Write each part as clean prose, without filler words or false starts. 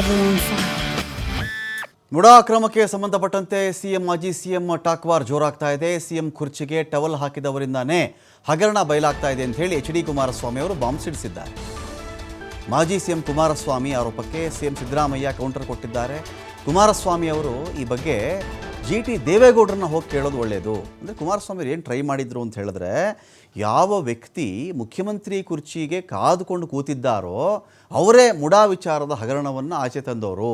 Babylon 5. MUDA ಅಕ್ರಮಕ್ಕೆ ಸಂಬಂಧಪಟ್ಟಂತೆ ಮಾಜಿ CM ಟಾಕ್ವಾರ್ ಜೋರಾಗ್ತಾ ಇದೆ. ಸಿಎಂ ಕುರ್ಚಿಗೆ ಟವಲ್ ಹಾಕಿದವರಿಂದಾನೇ ಹಗರಣ ಬಯಲಾಗ್ತಾ ಇದೆ ಅಂತ ಹೇಳಿ ಎಚ್ ಡಿ ಕುಮಾರಸ್ವಾಮಿ ಅವರು ಬಾಂಬ್ ಸಿಡಿಸಿದ್ದಾರೆ. ಮಾಜಿ ಸಿಎಂ ಕುಮಾರಸ್ವಾಮಿ ಆರೋಪಕ್ಕೆ ಸಿಎಂ ಸಿದ್ದರಾಮಯ್ಯ ಕೌಂಟರ್ ಕೊಟ್ಟಿದ್ದಾರೆ. ಕುಮಾರಸ್ವಾಮಿ ಅವರು ಈ ಬಗ್ಗೆ ಟಿ ದೇವೇಗೌಡರನ್ನ ಹೋಗಿ ಕೇಳೋದು ಒಳ್ಳೆಯದು. ಅಂದರೆ ಕುಮಾರಸ್ವಾಮಿ ಏನು ಟ್ರೈ ಮಾಡಿದ್ರು ಅಂತ ಹೇಳಿದ್ರೆ, ಯಾವ ವ್ಯಕ್ತಿ ಮುಖ್ಯಮಂತ್ರಿ ಕುರ್ಚಿಗೆ ಕಾದುಕೊಂಡು ಕೂತಿದ್ದಾರೋ ಅವರೇ ಮುಡಾ ವಿಚಾರದ ಹಗರಣವನ್ನು ಆಚೆ ತಂದವರು,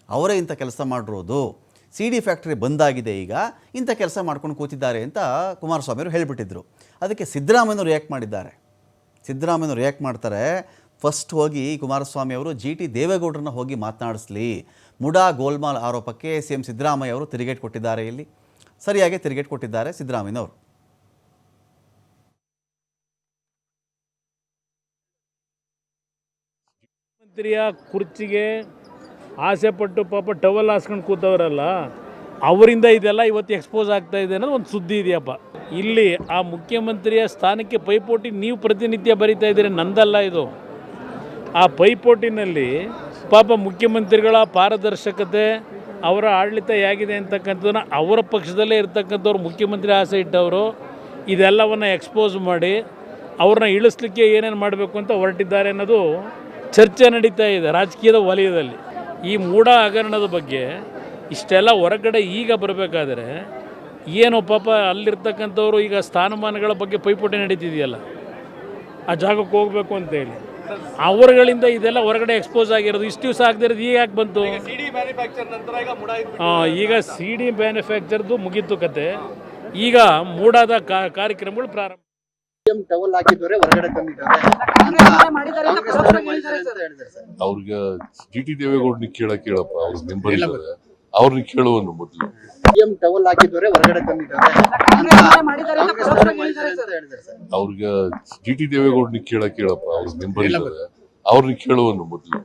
ಅವರೇ ಇಂಥ ಕೆಲಸ ಮಾಡಿರೋದು, CD ಫ್ಯಾಕ್ಟ್ರಿ ಬಂದಾಗಿದೆ, ಈಗ ಇಂಥ ಕೆಲಸ ಮಾಡ್ಕೊಂಡು ಕೂತಿದ್ದಾರೆ ಅಂತ ಕುಮಾರಸ್ವಾಮಿಯವರು ಹೇಳಿಬಿಟ್ಟಿದ್ರು. ಅದಕ್ಕೆ ಸಿದ್ದರಾಮಯ್ಯನವರು ರಿಯಾಕ್ಟ್ ಮಾಡಿದ್ದಾರೆ. ಸಿದ್ದರಾಮಯ್ಯನವರು ರಿಯಾಕ್ಟ್ ಮಾಡ್ತಾರೆ, ಫಸ್ಟ್ ಹೋಗಿ ಕುಮಾರಸ್ವಾಮಿ ಅವರು ಟಿ ದೇವೇಗೌಡರನ್ನ ಹೋಗಿ ಮಾತನಾಡಿಸ್ಲಿ. ಮುಡಾ ಗೋಲ್ಮಾಲ್ ಆರೋಪಕ್ಕೆ ಸಿಎಂ ಸಿದ್ದರಾಮಯ್ಯ ಅವರು ತಿರುಗೇಟ್ ಕೊಟ್ಟಿದ್ದಾರೆ. ಇಲ್ಲಿ ಸರಿಯಾಗಿ ತಿರುಗೇಟ್ ಕೊಟ್ಟಿದ್ದಾರೆ ಸಿದ್ದರಾಮಯ್ಯನವರು. ಮಂತ್ರಿಯ ಕುರ್ಚಿಗೆ ಆಸೆ ಪಟ್ಟು ಪಾಪ ಟವಲ್ ಹಾಸ್ಕೊಂಡು ಕೂತವರಲ್ಲ, ಅವರಿಂದ ಇದೆಲ್ಲ ಇವತ್ತು ಎಕ್ಸ್ಪೋಸ್ ಆಗ್ತಾ ಇದೆ ಅನ್ನೋದು ಒಂದು ಸುದ್ದಿ ಇದೆಯಪ್ಪ. ಇಲ್ಲಿ ಆ ಮುಖ್ಯಮಂತ್ರಿಯ ಸ್ಥಾನಕ್ಕೆ ಪೈಪೋಟಿ ನೀವು ಪ್ರತಿನಿತ್ಯ ಬರೀತಾ ಇದ್ದೀರಿ, ನಂದಲ್ಲ ಇದು. ಆ ಪೈಪೋಟಿನಲ್ಲಿ ಪಾಪ ಮುಖ್ಯಮಂತ್ರಿಗಳ ಪಾರದರ್ಶಕತೆ, ಅವರ ಆಡಳಿತ ಹೇಗಿದೆ ಅಂತಕ್ಕಂಥದ್ದನ್ನು ಅವರ ಪಕ್ಷದಲ್ಲೇ ಇರ್ತಕ್ಕಂಥವ್ರು ಮುಖ್ಯಮಂತ್ರಿ ಆಸೆ ಇಟ್ಟವರು ಇದೆಲ್ಲವನ್ನು ಎಕ್ಸ್ಪೋಸ್ ಮಾಡಿ ಅವ್ರನ್ನ ಇಳಿಸ್ಲಿಕ್ಕೆ ಏನೇನು ಮಾಡಬೇಕು ಅಂತ ಹೊರಟಿದ್ದಾರೆ ಅನ್ನೋದು ಚರ್ಚೆ ನಡೀತಾ ಇದೆ ರಾಜಕೀಯದ ವಲಯದಲ್ಲಿ. ಈ ಮೂಢ ಹಗರಣದ ಬಗ್ಗೆ ಇಷ್ಟೆಲ್ಲ ಹೊರಗಡೆ ಈಗ ಬರಬೇಕಾದ್ರೆ ಏನು ಪಾಪ ಅಲ್ಲಿರ್ತಕ್ಕಂಥವ್ರು ಈಗ ಸ್ಥಾನಮಾನಗಳ ಬಗ್ಗೆ ಪೈಪೋಟಿ ನಡೀತಿದೆಯಲ್ಲ, ಆ ಜಾಗಕ್ಕೆ ಹೋಗಬೇಕು ಅಂತೇಳಿ ಅವರುಗಳಿಂದ ಇದೆಲ್ಲ ಹೊರಗಡೆ ಎಕ್ಸ್ಪೋಸ್ ಆಗಿರೋದು. ಇಷ್ಟು ದಿವಸ ಆಗದಿರೋದು ಈಗ ಯಾಕೆ ಬಂತು? ಈಗ CD ಮ್ಯಾನುಫ್ಯಾಕ್ಚರ್ದು ಮುಗೀತು ಕತೆ. ಈಗ ಮೂಡಾದ ಕಾರ್ಯಕ್ರಮಗಳು ಪ್ರಾರಂಭ. ಅವ್ರಿಗೆ ಟಿ ದೇವೇಗೌಡನಿಗೆ ಕೇಳಪ್ಪ, ಅವ್ರ ಮೆಂಬರ್ ಇದ್ದಾರೆ, ಅವ್ರನ್ನ ಕೇಳುವನು ಮೊದಲು. ಅವ್ರಿಗೆ ಟಿ ದೇವೇಗೌಡನಿಗೆ ಕೇಳಪ್ಪ, ಅವ್ರ ಮೆಂಬರ್ ಇದ್ದಾರೆ, ಅವ್ರನ್ನ ಕೇಳುವನು ಮೊದಲು.